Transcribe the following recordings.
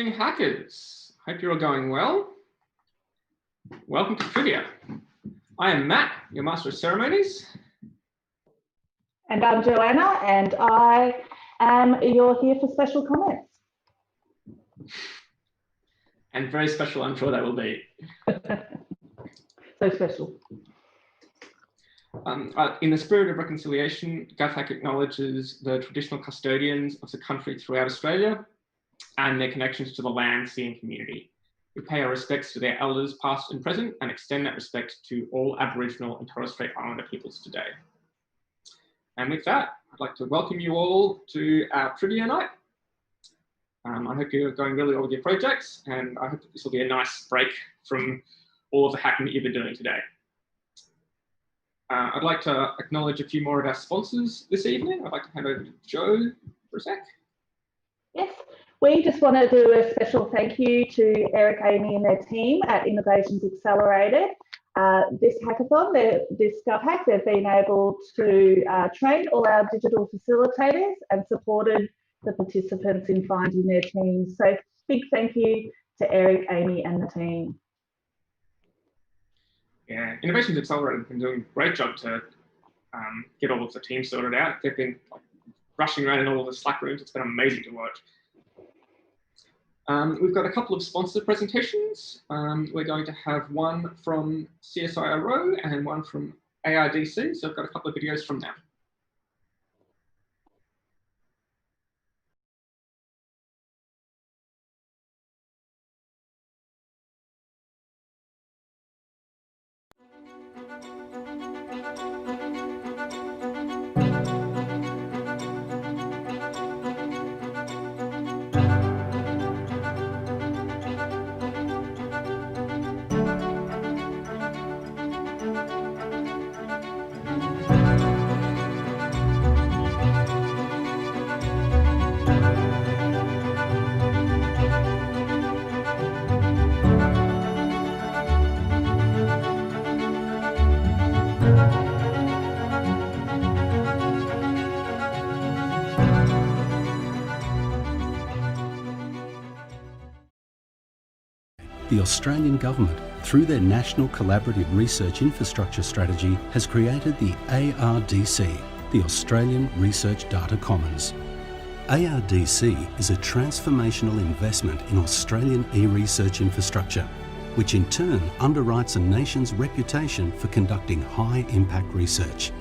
evening, hackers. Hope you're all going well. Welcome to Trivia. I am Matt, your Master of Ceremonies. And I'm Joanna, and I am you're here for special comments. And very special, I'm sure they will be. So special. In the spirit of reconciliation, GovHack acknowledges the traditional custodians of the country throughout Australia and their connections to the land, sea and community. We pay our respects to their elders past and present and extend that respect to all Aboriginal and Torres Strait Islander peoples today. And with that, I'd like to welcome you all to our trivia night. I hope you're going really well with your projects, and I hope that this will be a nice break from all of the hacking that you've been doing today. I'd like to acknowledge a few more of our sponsors this evening. I'd like to hand over to Joe for a sec. Yes, we just want to do a special thank you to Eric, Amy and their team at Innovations Accelerated. This hackathon, this GovHack, they've been able to train all our digital facilitators and supported the participants in finding their teams. So big thank you to Eric, Amy and the team. Yeah, Innovations Accelerated have been doing a great job to get all of the teams sorted out. They've been rushing around in all of the Slack rooms. It's been amazing to watch. We've got a couple of sponsor presentations. We're going to have one from CSIRO and one from ARDC. So I've got a couple of videos from them. The Australian Government, through their National Collaborative Research Infrastructure Strategy, has created the ARDC, the Australian Research Data Commons. ARDC is a transformational investment in Australian e-research infrastructure, which in turn underwrites a nation's reputation for conducting high-impact research.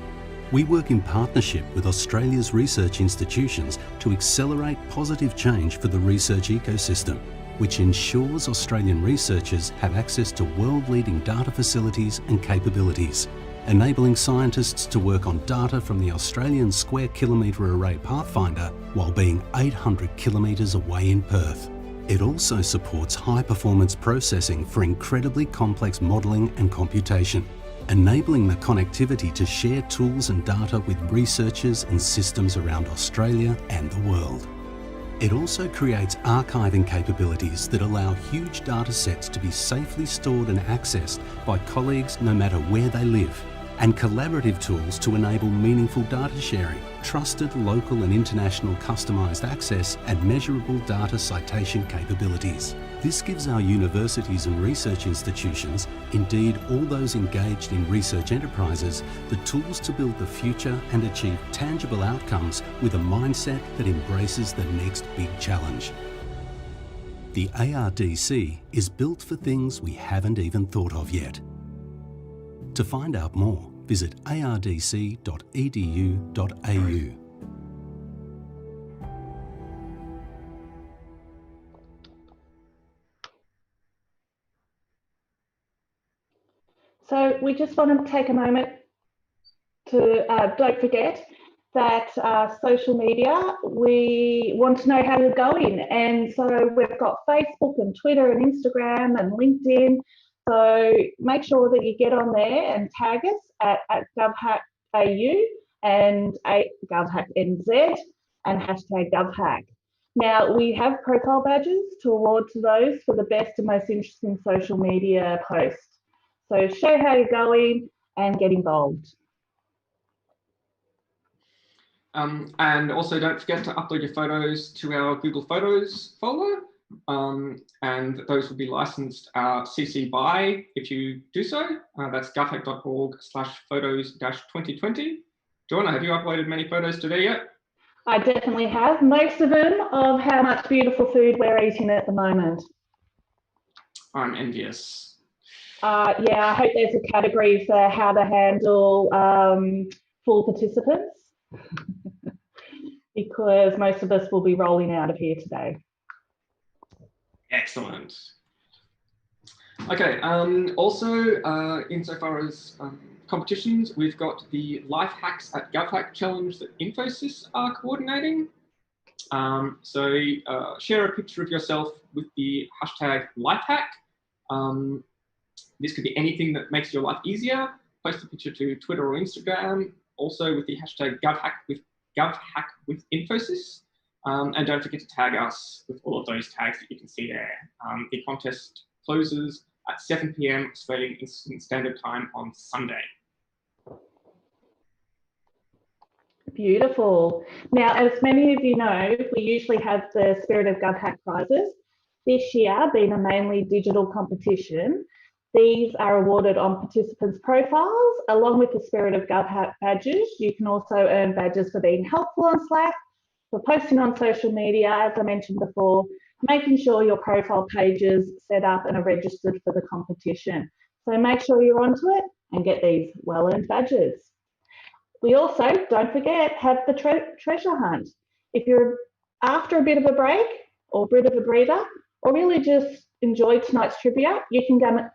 We work in partnership with Australia's research institutions to accelerate positive change for the research ecosystem, which ensures Australian researchers have access to world-leading data facilities and capabilities, enabling scientists to work on data from the Australian Square Kilometre Array Pathfinder while being 800 kilometres away in Perth. It also supports high-performance processing for incredibly complex modelling and computation, enabling the connectivity to share tools and data with researchers and systems around Australia and the world. It also creates archiving capabilities that allow huge data sets to be safely stored and accessed by colleagues no matter where they live, and collaborative tools to enable meaningful data sharing, trusted local and international customised access, and measurable data citation capabilities. This gives our universities and research institutions, indeed all those engaged in research enterprises, the tools to build the future and achieve tangible outcomes with a mindset that embraces the next big challenge. The ARDC is built for things we haven't even thought of yet. To find out more, visit ardc.edu.au. So we just want to take a moment to don't forget that social media, we want to know how you're going. And so we've got Facebook and Twitter and Instagram and LinkedIn. So make sure that you get on there and tag us at GovHackAU and GovHackNZ and hashtag GovHack. Now, we have profile badges to award to those for the best and most interesting social media posts. So show how you're going and get involved. And also don't forget to upload your photos to our Google Photos folder. and those will be licensed CC BY if you do so. That's govhack.org/photos-2020. Joanna, have you uploaded many photos today yet? I definitely have, most of them of how much beautiful food we're eating at the moment. I'm envious. Yeah, I hope there's a category for how to handle full participants, because most of us will be rolling out of here today. Excellent. Okay, also insofar as competitions, we've got the Life Hacks at GovHack challenge that Infosys are coordinating. So share a picture of yourself with the hashtag LifeHack. This could be anything that makes your life easier. Post a picture to Twitter or Instagram, also with the hashtag GovHack with Infosys. And don't forget to tag us with all of those tags that you can see there. The contest closes at 7 p.m. Australian Eastern Standard Time on Sunday. Beautiful. Now, as many of you know, we usually have the Spirit of GovHack prizes. This year, being a mainly digital competition, these are awarded on participants' profiles, along with the Spirit of GovHack badges. You can also earn badges for being helpful on Slack, for posting on social media, as I mentioned before, making sure your profile page is set up and are registered for the competition. So make sure you're onto it and get these well-earned badges. We also, don't forget, have the treasure hunt. If you're after a bit of a break or a bit of a breather, or really just enjoyed tonight's trivia, you can go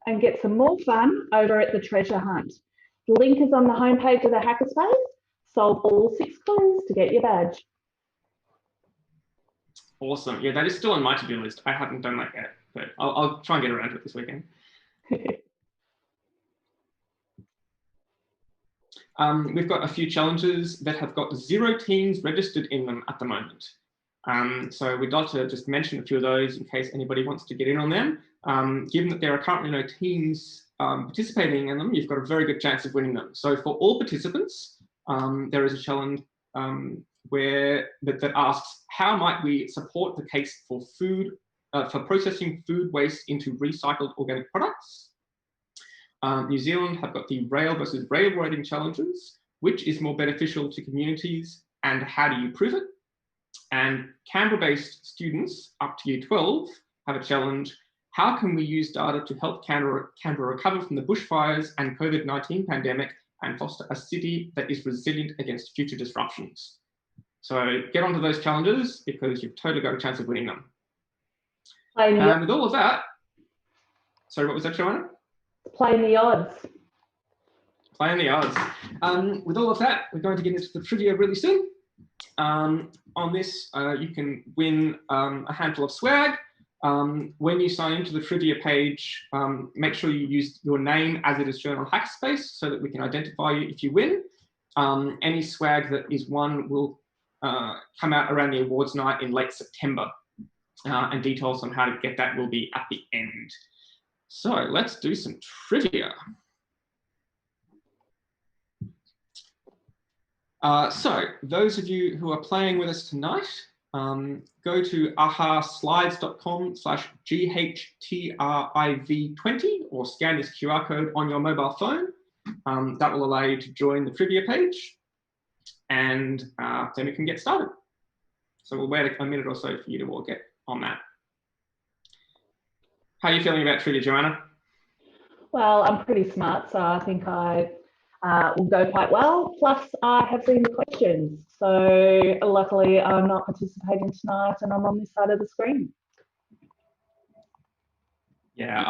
and get some more fun over at the treasure hunt. The link is on the homepage of the Hackerspace. Solve all 6 clues to get your badge. Awesome. Yeah, that is still on my to-do list. I haven't done that yet, but I'll try and get around to it this weekend. We've got a few challenges that have got 0 teams registered in them at the moment. So we'd like to just mention a few of those in case anybody wants to get in on them. Given that there are currently no teams participating in them, you've got a very good chance of winning them. So for all participants, there is a challenge that asks, how might we support the case for for processing food waste into recycled organic products? New Zealand have got the rail versus railroading challenges. Which is more beneficial to communities and how do you prove it? And Canberra-based students up to Year 12 have a challenge. How can we use data to help Canberra recover from the bushfires and COVID-19 pandemic and foster a city that is resilient against future disruptions? So get onto those challenges because you've totally got a chance of winning them. And with all of that, sorry, what was that, Joanna? Playing the odds. Playing the odds. With all of that, we're going to get into the trivia really soon. On this, you can win a handful of swag. When you sign into the trivia page, make sure you use your name as it is shown on Hackerspace so that we can identify you if you win. Any swag that is won will come out around the awards night in late September. And details on how to get that will be at the end. So let's do some trivia. So those of you who are playing with us tonight, go to ahaslides.com/GHTRIV20 or scan this QR code on your mobile phone. That will allow you to join the trivia page, and then we can get started. So we'll wait a minute or so for you to all get on that. How are you feeling about trivia, Joanna? Well, I'm pretty smart, so I think I will go quite well. Plus, I have seen the questions. So luckily, I'm not participating tonight and I'm on this side of the screen. Yeah,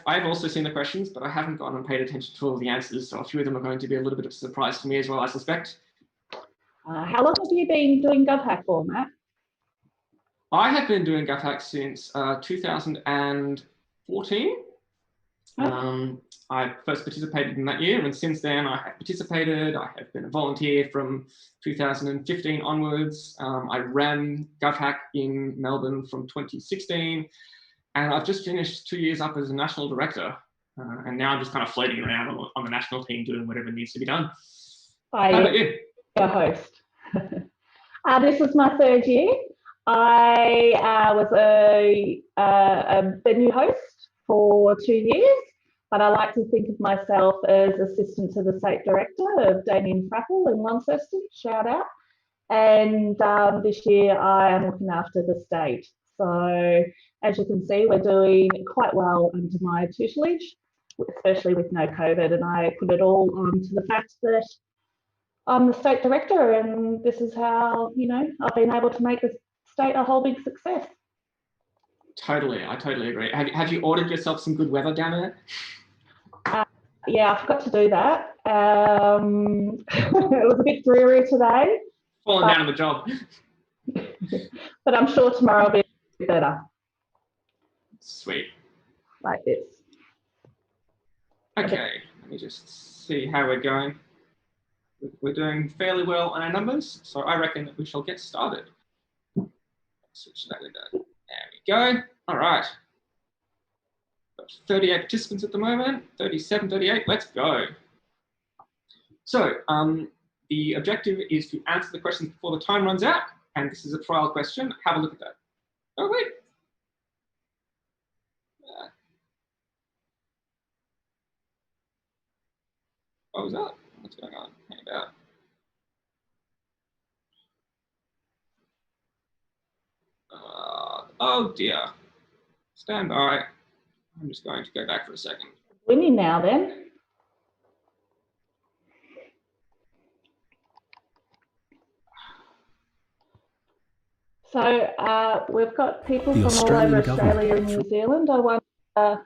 I've also seen the questions, but I haven't gone and paid attention to all of the answers. So a few of them are going to be a little bit of a surprise to me as well, I suspect. How long have you been doing GovHack for, Matt? I have been doing GovHack since 2014. I first participated in that year, and since then I have participated. I have been a volunteer from 2015 onwards. I ran GovHack in Melbourne from 2016, and I've just finished 2 years up as a national director. And now I'm just kind of floating around on the national team doing whatever needs to be done. How about you? Your host. This is my 3rd year. I was a venue host for 2 years, but I like to think of myself as assistant to the state director of Damien Frappel in Launceston, shout out. And this year I am looking after the state. So as you can see, we're doing quite well under my tutelage, especially with no COVID. And I put it all on to the fact that I'm the state director, and this is how, you know, I've been able to make the state a whole big success. Totally, I totally agree. Have you ordered yourself some good weather down there? Yeah, I forgot to do that. It was a bit dreary today. Falling down on the job. But I'm sure tomorrow will be a bit better. Sweet. Like this. Okay, let me just see how we're going. We're doing fairly well on our numbers, so I reckon that we shall get started. Switch that window. There we go. All right. Got 38 participants at the moment, 37, 38, let's go. So the objective is to answer the questions before the time runs out, and this is a trial question. Have a look at that. Oh, wait. What was that? What's going on? Hang about. Oh dear. Stand by. I'm just going to go back for a second. Winning now then. So we've got people from all over Australia and New Zealand. I wonder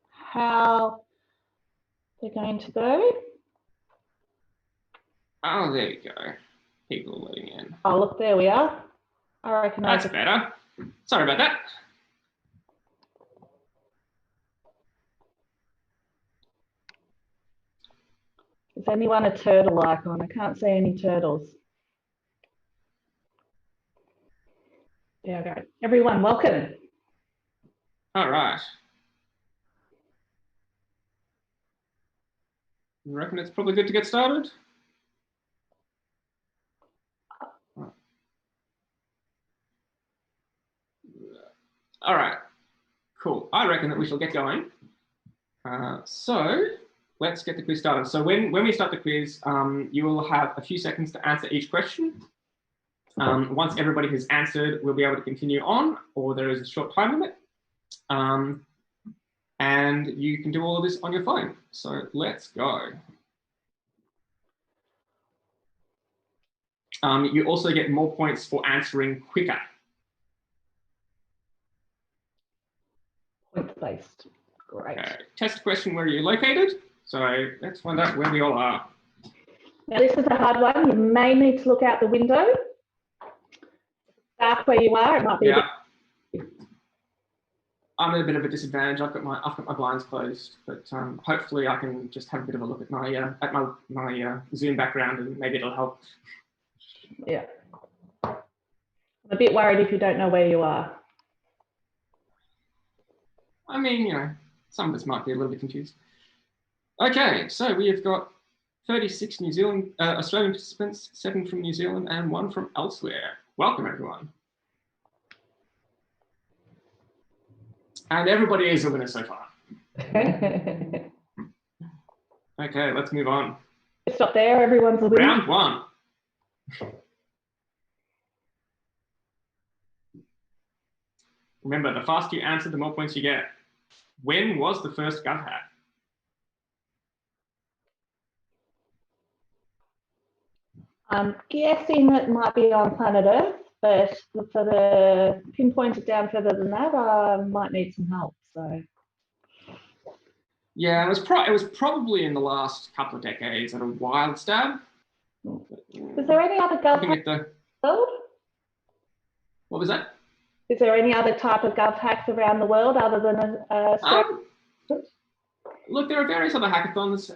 how they're going to go. Oh, there you go. People are letting in. Oh, look, there we are. I reckon that's better. Sorry about that. Is anyone a turtle icon? I can't see any turtles. There we go. Everyone, welcome. All right. You reckon it's probably good to get started? All right, cool. I reckon that we shall get going. So let's get the quiz started. So when we start the quiz, you will have a few seconds to answer each question. Once everybody has answered, we'll be able to continue on, or there is a short time limit. And you can do all of this on your phone. So let's go. You also get more points for answering quicker. Point-based. Great. Okay. Test question, where are you located? So let's find out where we all are. Now this is a hard one. You may need to look out the window. Dark where you are, it might be a bit... I'm at a bit of a disadvantage. I've got my blinds closed, but hopefully I can just have a bit of a look at my Zoom background, and maybe it'll help. Yeah. I'm a bit worried if you don't know where you are. I mean, you know, some of us might be a little bit confused. Okay, so we have got 36 Australian participants, 7 from New Zealand, and 1 from elsewhere. Welcome, everyone. And everybody is a winner so far. Okay, let's move on. Stop there, everyone's a winner. Round 1. Remember, the faster you answer, the more points you get. When was the first GovHack? I'm guessing it might be on planet Earth, but for the pinpoint it down further than that, I might need some help. So. Yeah, it was probably in the last couple of decades at a wild stab. Is there any other GovHack? What was that? Is there any other type of GovHacks around the world other than Australia? Look, there are various other hackathons.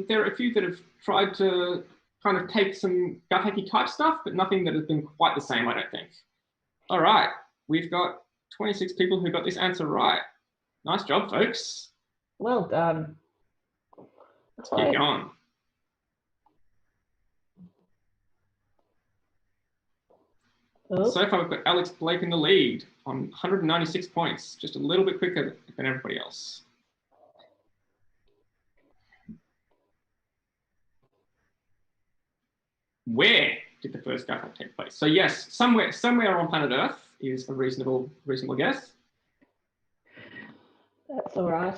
There are a few that have tried to kind of take some GovHacky type stuff, but nothing that has been quite the same, I don't think. All right, we've got 26 people who got this answer right. Nice job, folks. Well done. Let's keep going. Oh, So far, we've got Alex Blake in the lead on 196 points, just a little bit quicker than everybody else. Where did the first GovHack take place? So yes, somewhere on planet Earth is a reasonable guess. that's all right.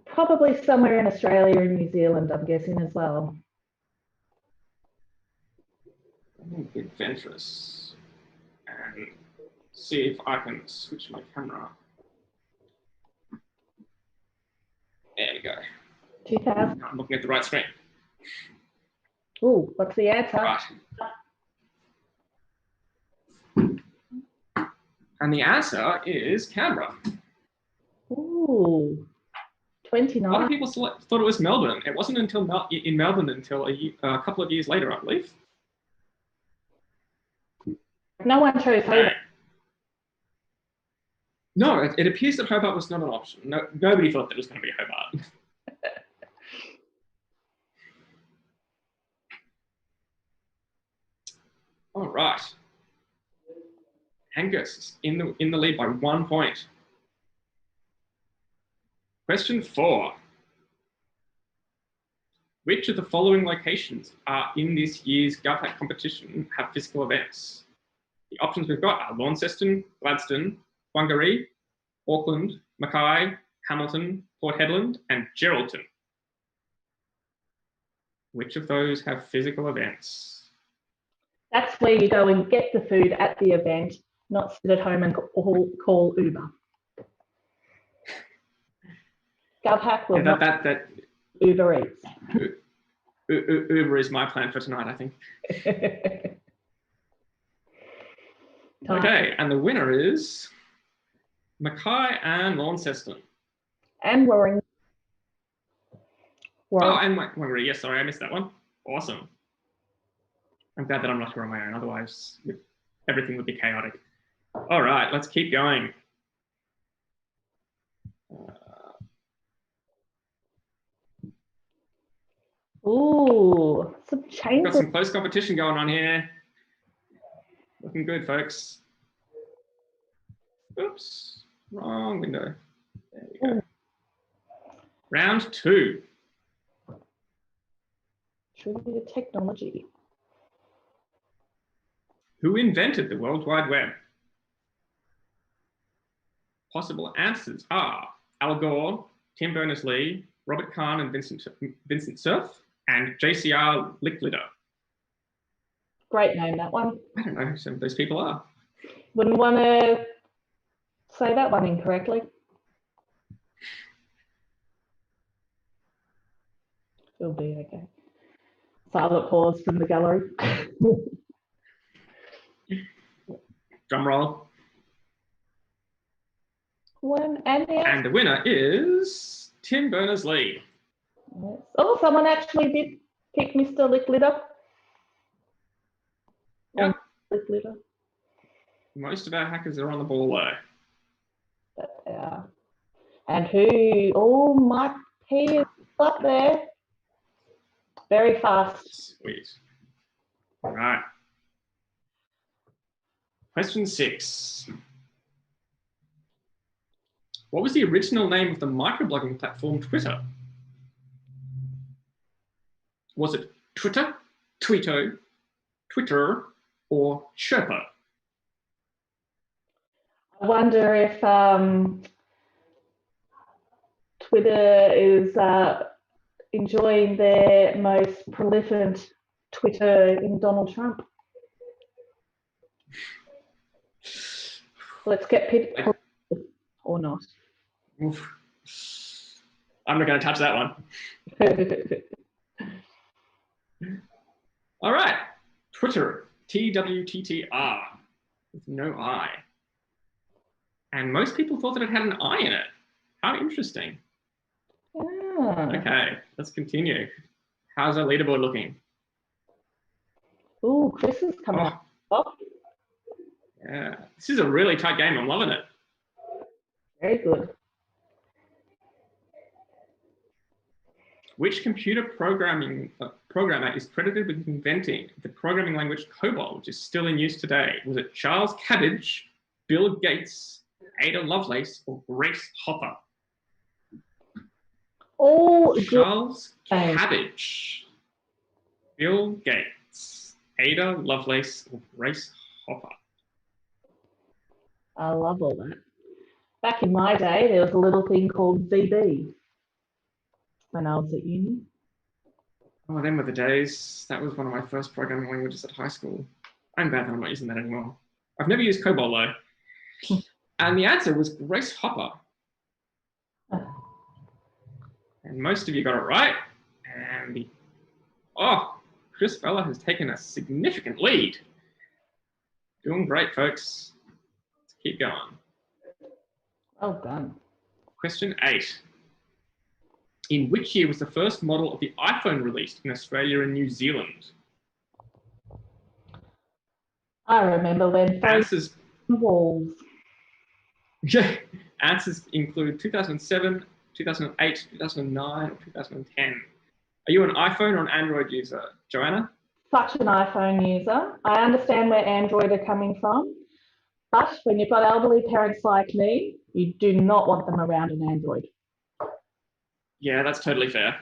Probably somewhere in Australia and New Zealand, I'm guessing as well. Adventurous. And see if I can switch my camera. There we go. 2000. I'm looking at the right screen. Ooh, what's the answer? Right. And the answer is Canberra. Ooh, A lot 29. of people thought it was Melbourne. It wasn't until in Melbourne until a couple of years later, I believe. No one chose Hobart. No, it appears that Hobart was not an option. No, nobody thought that it was going to be Hobart. All right. Angus is in the lead by 1 point. Question 4. Which of the following locations are in this year's GovHack competition have physical events? The options we've got are Launceston, Gladstone, Whangaree, Auckland, Mackay, Hamilton, Port Hedland, and Geraldton. Which of those have physical events? That's where you go and get the food at the event, not sit at home and call Uber. GovHack will not Uber Eats. Uber is my plan for tonight, I think. Okay, and the winner is Mackay and Launceston. And Warring. Oh, and Whangaree. Yes, sorry, I missed that one. Awesome. I'm glad that I'm not here on my own. Otherwise, everything would be chaotic. All right, let's keep going. Ooh, some changes. Got some close competition going on here. Looking good, folks. Oops, wrong window. There we go. Round 2. Trivia technology. Who invented the World Wide Web? Possible answers are Al Gore, Tim Berners-Lee, Robert Kahn and Vincent Cerf, and JCR Licklider. Great name, that one. I don't know who some of those people are. Wouldn't want to say that one incorrectly. It'll be okay. Silent pause from the gallery. Drum roll. And the winner is Tim Berners-Lee. Yes. Oh, someone actually did pick Mr. Licklider. Yep. Licklider. Most of our hackers are on the ball though. But they are. And who? Oh, Mike P is up there. Very fast. Sweet. All right. Question 6. What was the original name of the microblogging platform Twitter? Was it Twitter, Tweeto, Twitter, or Sherpa? I wonder if Twitter is enjoying their most prolific Twitter in Donald Trump. Let's get people or not. Oof. I'm not going to touch that one. All right. Twitter, TWTTR, with no I. And most people thought that it had an I in it. How interesting. Yeah. Okay, let's continue. How's our leaderboard looking? Ooh, Chris is coming up. Oh, yeah, this is a really tight game. I'm loving it. very good. Which computer programming programmer is credited with inventing the programming language Cobalt, which is still in use today? Was it Charles Cabbage, Bill Gates, Ada Lovelace, or Grace Hopper? All Charles Cabbage, Bill Gates, Ada Lovelace, or Grace Hopper? I love all that. Back in my day, there was a little thing called VB when I was at uni. Oh, them were the days. That was one of my first programming languages at high school. I'm bad that I'm not using that anymore. I've never used Cobalt though. And the answer was Grace Hopper. And most of you got it right. And Chris Bella has taken a significant lead. Doing great, folks. Let's keep going. Well done. Question 8. In which year was the first model of the iPhone released in Australia and New Zealand? I remember when Answers. walls. Yeah. Answers include 2007, 2008, 2009, or 2010. Are you an iPhone or an Android user, Joanna? Such an iPhone user. I understand where Android are coming from, but when you've got elderly parents like me, you do not want them around an Android. Yeah, that's totally fair.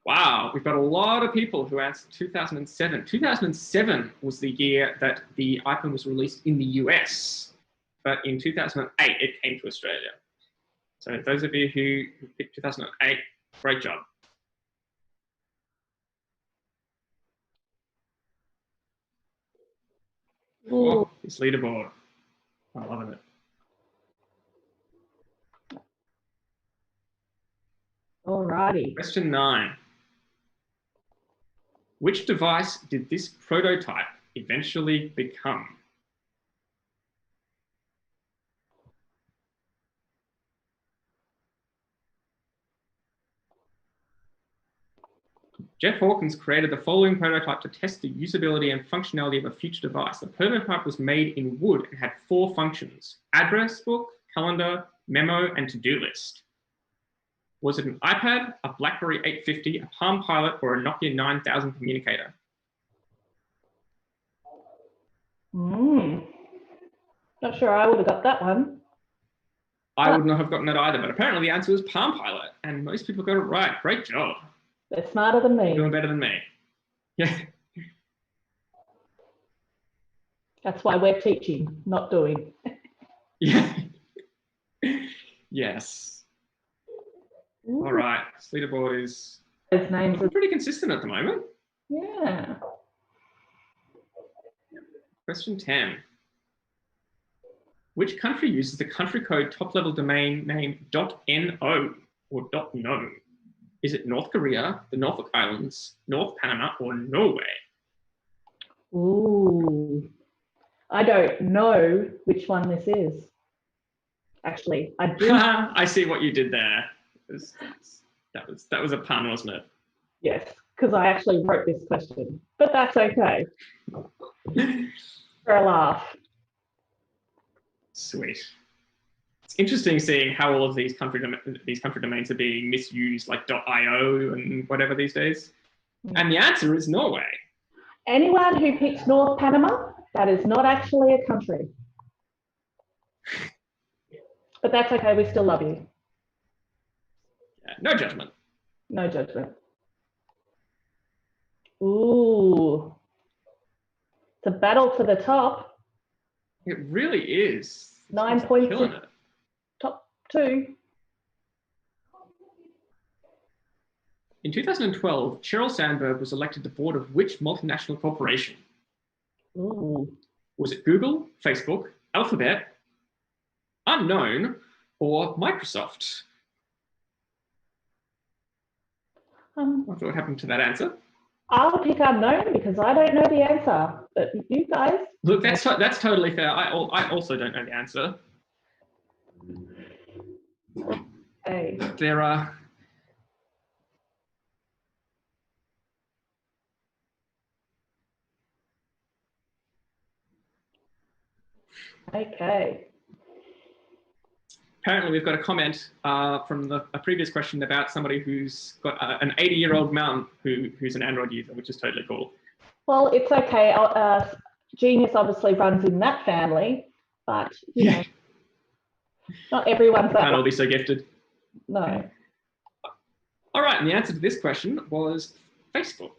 Wow, we've got a lot of people who answered 2007. 2007 was the year that the iPhone was released in the US, but in 2008 it came to Australia. So those of you who picked 2008, great job. Oh, this leaderboard. I'm loving it. Alrighty. Question 9. Which device did this prototype eventually become? Jeff Hawkins created the following prototype to test the usability and functionality of a future device. The prototype was made in wood and had 4 functions: address book, calendar, memo, and to-do list. Was it an iPad, a BlackBerry 850, a Palm Pilot, or a Nokia 9000 communicator? Not sure I would have got that one. I would not have gotten that either, but apparently the answer was Palm Pilot, and most people got it right. Great job. They're smarter than me. You're doing better than me. Yeah. That's why we're teaching, not doing. Yeah. Yes. Ooh. All right. Leaderboard is Those names are pretty consistent at the moment. yeah. Question 10. Which country uses the country code top-level domain name .no or .no? Is it North Korea, the Norfolk Islands, North Panama, or Norway? Ooh. I don't know which one this is. Actually, I do. I see what you did there. That was a pun, wasn't it? Yes, because I actually wrote this question, but that's okay. For a laugh. Sweet. It's interesting seeing how all of these country domains are being misused, like .io and whatever these days. And the answer is Norway. Anyone who picks North Panama, that is not actually a country. But that's okay, we still love you. Yeah, no judgment. No judgment. Ooh. It's a battle for the top. It really is. 9 points. Killing it. Top 2. In 2012, Sheryl Sandberg was elected to the board of which multinational corporation? Ooh. Was it Google, Facebook, Alphabet, Unknown, or Microsoft? Not sure what happened to that answer. I'll pick Unknown because I don't know the answer, but you guys. Look, that's totally fair. I also don't know the answer. Okay. There are. Okay. apparently we've got a comment from a previous question about somebody who's got an 80-year-old mum who's an Android user, which is totally cool. Well, it's okay. Genius obviously runs in that family, but you know, not everyone's that. Can't all be so gifted. No. All right, and the answer to this question was Facebook.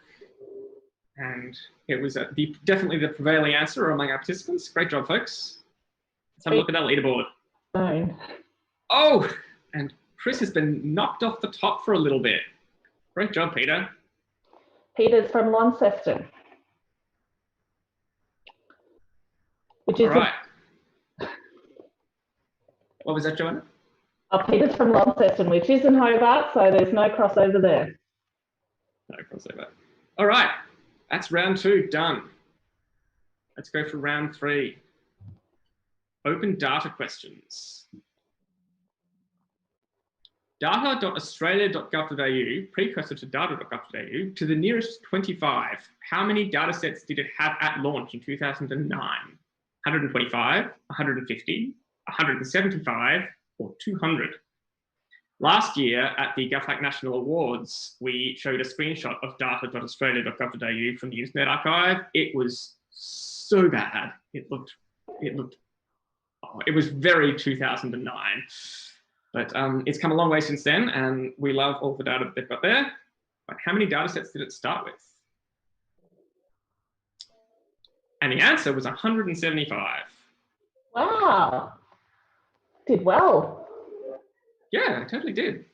And it was definitely the prevailing answer among our participants. Great job, folks. Let's have a look at that leaderboard. Oh, and Chris has been knocked off the top for a little bit. Great job, Peter. Peter's from Launceston. Which is all right. What was that, Joanna? Oh, Peter's from Launceston, which is in Hobart, so there's no crossover there. No crossover. All right, that's round 2 done. Let's go for round 3. Open data questions. Data.australia.gov.au, precursor to data.gov.au, to the nearest 25. How many data sets did it have at launch in 2009? 125, 150, 175, or 200? Last year at the GovHack National Awards, we showed a screenshot of data.australia.gov.au from the Internet Archive. It was so bad. It was very 2009. But it's come a long way since then, and we love all the data that they've got there. But how many data sets did it start with? And the answer was 175. Wow. Did well. Yeah, it totally did.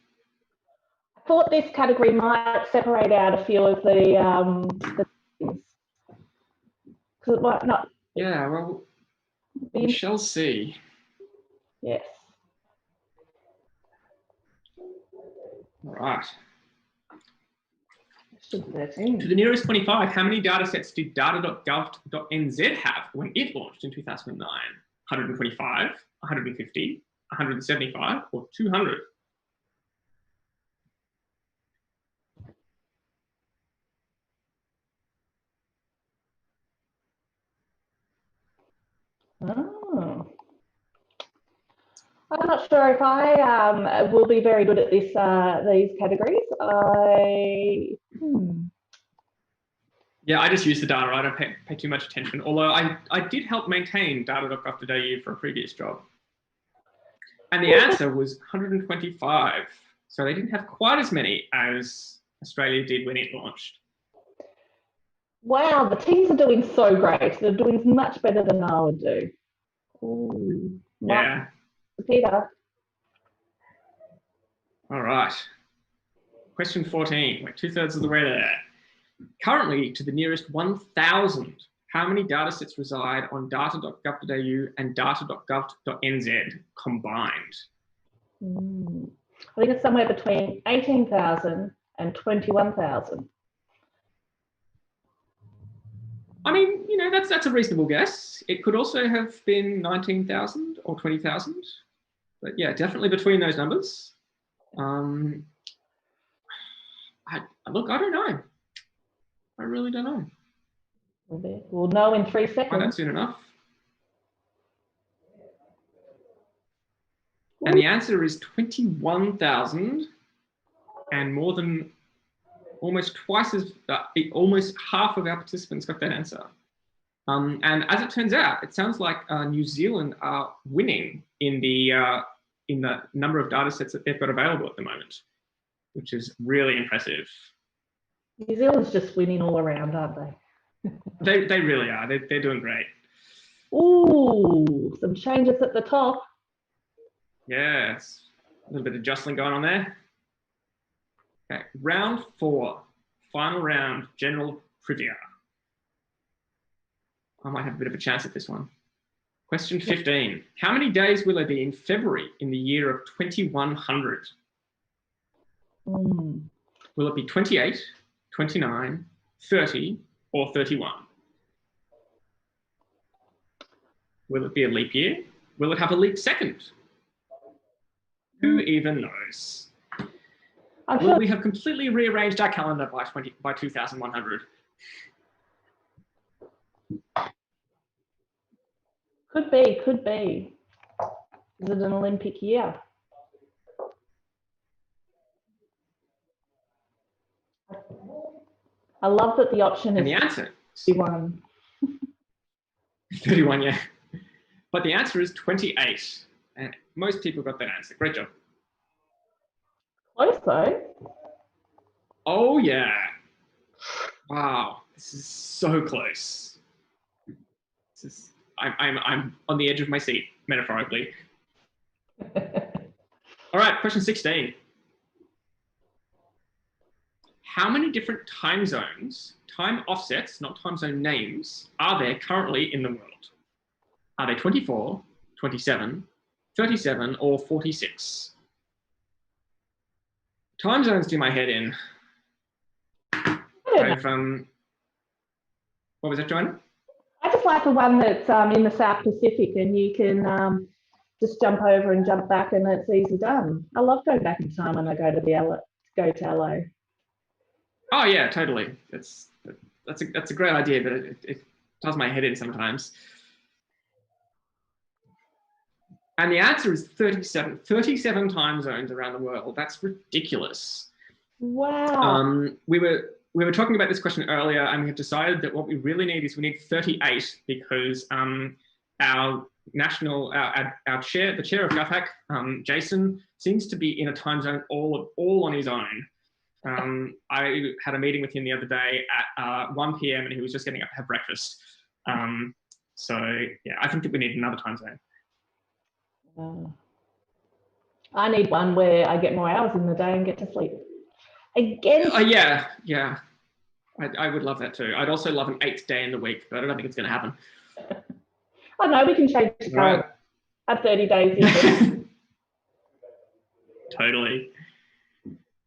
I thought this category might separate out a few of the things. Because it might not. Yeah, well, we shall see. Yes. All right. To the nearest 25, how many data sets did data.gov.nz have when it launched in 2009? 125, 150, 175, or 200? Oh. I'm not sure if I will be very good at this these categories. Yeah, I just use the data. I don't pay too much attention. Although I did help maintain data.gov.au for a previous job. And the answer was 125. So they didn't have quite as many as Australia did when it launched. Wow, the teams are doing so great. They're doing much better than I would do. Ooh, yeah. Peter. All right. Question 14. We're 2/3 of the way there. Currently, to the nearest 1,000, how many data sets reside on data.gov.au and data.gov.nz combined? I think it's somewhere between 18,000 and 21,000. I mean, you know, that's a reasonable guess. It could also have been 19,000 or 20,000. But yeah, definitely between those numbers. Look, I don't know. I really don't know. We'll know in 3 seconds. Find out soon enough. And the answer is 21,000, and more than almost twice as almost half of our participants got that answer. And as it turns out, it sounds like New Zealand are winning in the number of data sets that they've got available at the moment, which is really impressive. New Zealand's just winning all around, aren't they? They really are. They're doing great. Ooh, some changes at the top. Yes, a little bit of jostling going on there. Okay, round 4, final round, general trivia. I might have a bit of a chance at this one. Question 15. How many days will there be in February in the year of 2100? Will it be 28, 29, 30, or 31? Will it be a leap year? Will it have a leap second? Who even knows? Will we have completely rearranged our calendar by 2100? Could be. Is it an Olympic year? I love that the option And is the answer, 31. 31, yeah. But the answer is 28. And most people got that answer. Great job. Close though. Oh, yeah. Wow. This is so close. I'm on the edge of my seat, metaphorically. All right, question 16. How many different time zones, time offsets, not time zone names, are there currently in the world? Are they 24, 27, 37, or 46? Time zones do my head in. What was that, Joanna? I just like the one that's in the South Pacific, and you can just jump over and jump back, and it's easy done. I love going back in time when I go to LA. Oh yeah, totally. That's a great idea, but it does my head in sometimes. And the answer is 37. 37 time zones around the world. That's ridiculous. Wow. We were talking about this question earlier, and we have decided that what we really need is we need 38 because our chair, the chair of GovHack, Jason, seems to be in a time zone all on his own. I had a meeting with him the other day at 1 p.m. and he was just getting up to have breakfast. So yeah, I think that we need another time zone. I need one where I get more hours in the day and get to sleep. Again? Yeah. I would love that too. I'd also love an 8th day in the week, but I don't think it's going to happen. Oh no, we can change the calendar at 30 days in. Totally.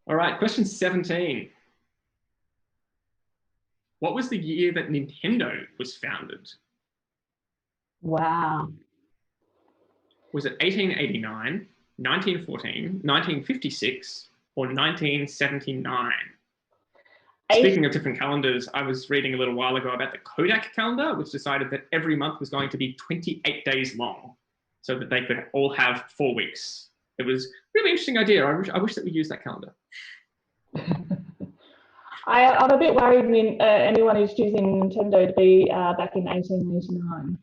All right, question 17. What was the year that Nintendo was founded? Wow. Was it 1889, 1914, 1956, or 1979? Speaking of different calendars, I was reading a little while ago about the Kodak calendar, which decided that every month was going to be 28 days long so that they could all have 4 weeks. It was a really interesting idea. I wish that we used that calendar. I'm a bit worried when anyone is choosing Nintendo to be back in 1889.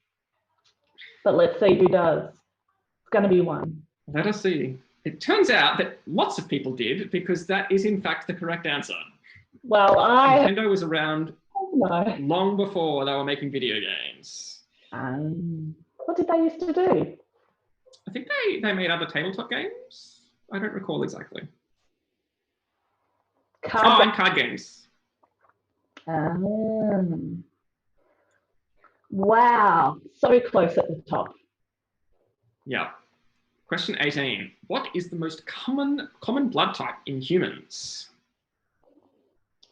But let's see who does. It's going to be one. Let us see. It turns out that lots of people did because that is in fact the correct answer. Well, Nintendo was around long before they were making video games. What did they used to do? I think they made other tabletop games. I don't recall exactly. Card games. Wow, so close at the top. Yeah. Question 18. What is the most common blood type in humans?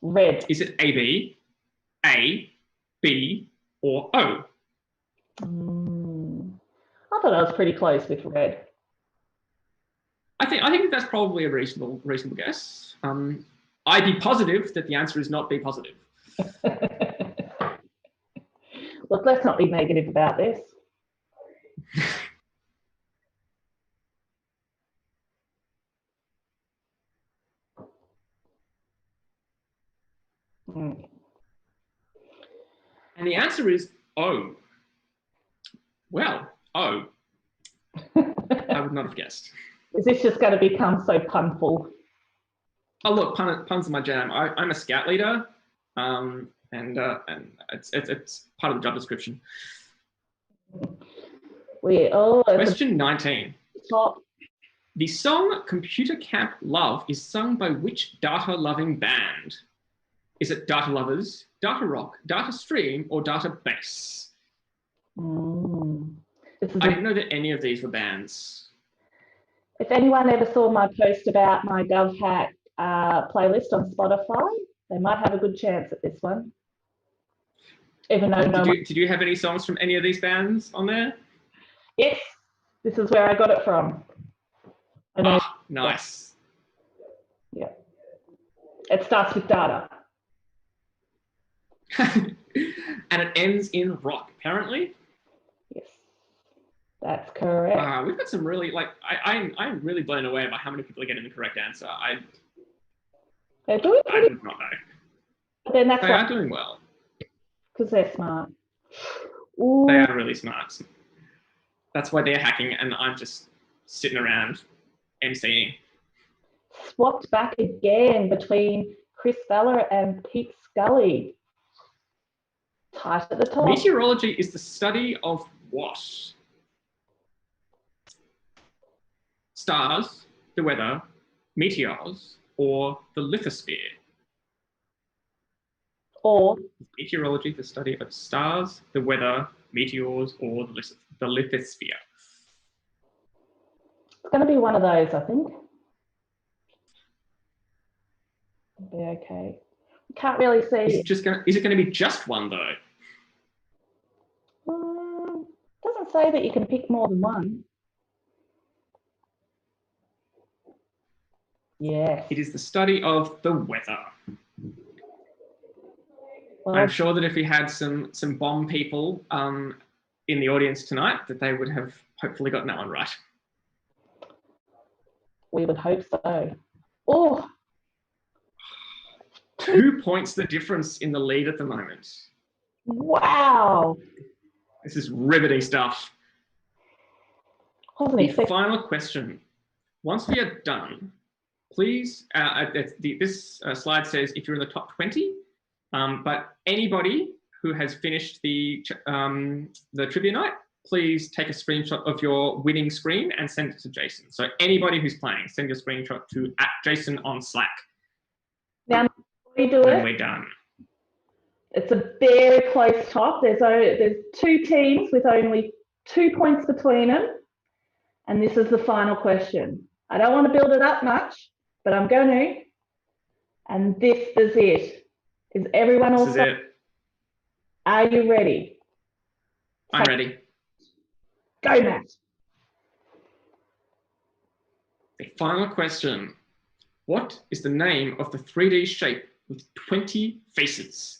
Red. Is it AB, A, B, or O? I thought I was pretty close with red. I think that's probably a reasonable guess. I'd be positive that the answer is not B positive. Look, let's not be negative about this. And the answer is O. Well, O. I would not have guessed. Is this just going to become so punful? Oh look, puns are my jam. I'm a scout leader, and it's part of the job description. Question 19. Top. The song "Computer Camp Love" is sung by which data-loving band? Is it Data Lovers, Data Rock, Data Stream, or Data Bass? I didn't know that any of these were bands. If anyone ever saw my post about my GovHack playlist on Spotify, they might have a good chance at this one. Even though did you have any songs from any of these bands on there? Yes, this is where I got it from. Nice. Yeah. It starts with data. And it ends in rock, apparently. Yes, that's correct. We've got some really, I'm really blown away by how many people are getting the correct answer. I did not know. But then that's They are doing well. because they're smart. Ooh. They are really smart. That's why they're hacking, and I'm just sitting around MCing. Swapped back again between Chris Feller and Pete Scully. Tight at the top. Meteorology is the study of what? Stars, the weather, meteors, or the lithosphere? Or meteorology, the study of stars, the weather, meteors, or the lithosphere. It's going to be one of those, I think. It'll be okay. Can't really see. Is it going to be just one though? Doesn't say that you can pick more than one. Yes. It is the study of the weather. Well, I'm sure that if we had some bomb people in the audience tonight, that they would have hopefully gotten that one right. We would hope so. Oh, 2 points the difference in the lead at the moment. wow. This is riveting stuff. Wasn't The final question. Once we are done, please, this slide says if you're in the top 20, but anybody who has finished the trivia night, please take a screenshot of your winning screen and send it to Jason. So anybody who's playing, send your screenshot to @Jason on Slack. Now, we do when it. we're done. It's a very close top. There's 2 teams with only 2 points between them. And this is the final question. I don't want to build it up much, but I'm going to. And this is it. Is everyone This also? is it. Are you ready? I'm ready. Go, Matt. The final question. What is the name of the 3D shape with 20 faces?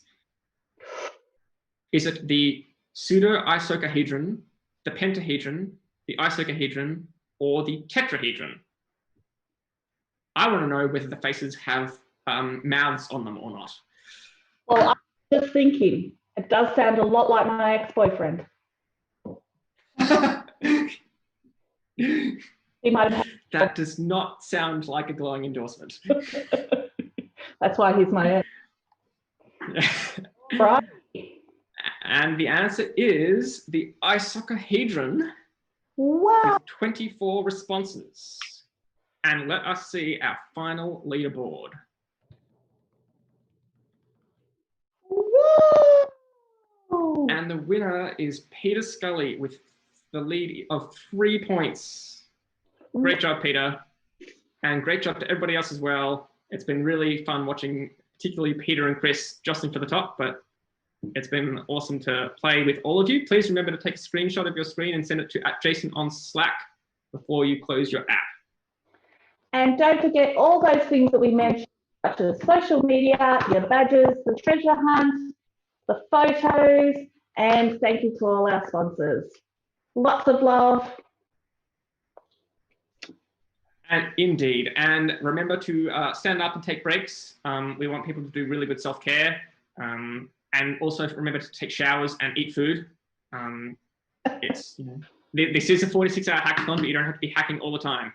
Is it the pseudo-isocahedron, the pentahedron, the icosahedron, or the tetrahedron? I want to know whether the faces have mouths on them or not. Well, I'm just thinking, it does sound a lot like my ex-boyfriend. He might have. That does not sound like a glowing endorsement. That's why he's my ex. Right. And the answer is the icosahedron. Wow. With 24 responses. And let us see our final leaderboard. Woo! And the winner is Peter Scully with the lead of 3 points. Great job, Peter. And great job to everybody else as well. It's been really fun watching, particularly Peter and Chris jostling for the top, but it's been awesome to play with all of you. Please remember to take a screenshot of your screen and send it to @Jason on Slack before you close your app. And don't forget all those things that we mentioned, such as social media, your badges, the treasure hunt, the photos, and thank you to all our sponsors. Lots of love. And indeed, and remember to stand up and take breaks. We want people to do really good self-care. And also remember to take showers and eat food. It's, you know, this is a 46-hour hackathon, but you don't have to be hacking all the time.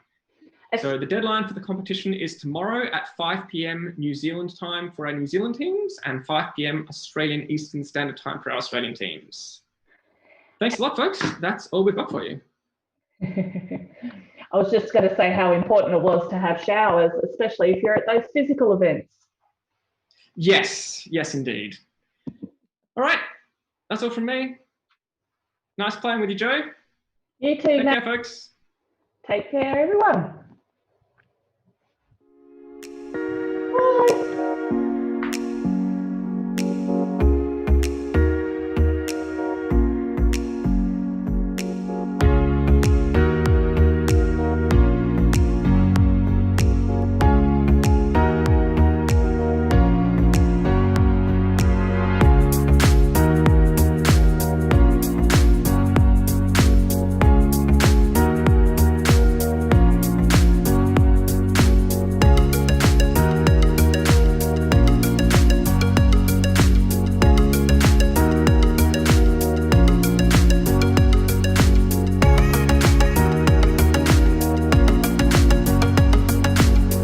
So the deadline for the competition is tomorrow at 5 p.m. New Zealand time for our New Zealand teams and 5 p.m. Australian Eastern Standard Time for our Australian teams. Thanks a lot, folks. That's all we've got for you. I was just going to say how important it was to have showers, especially if you're at those physical events. Yes, yes, indeed. All right, that's all from me. Nice playing with you, Joe. You too, Take Matt. care, folks. Take care, everyone.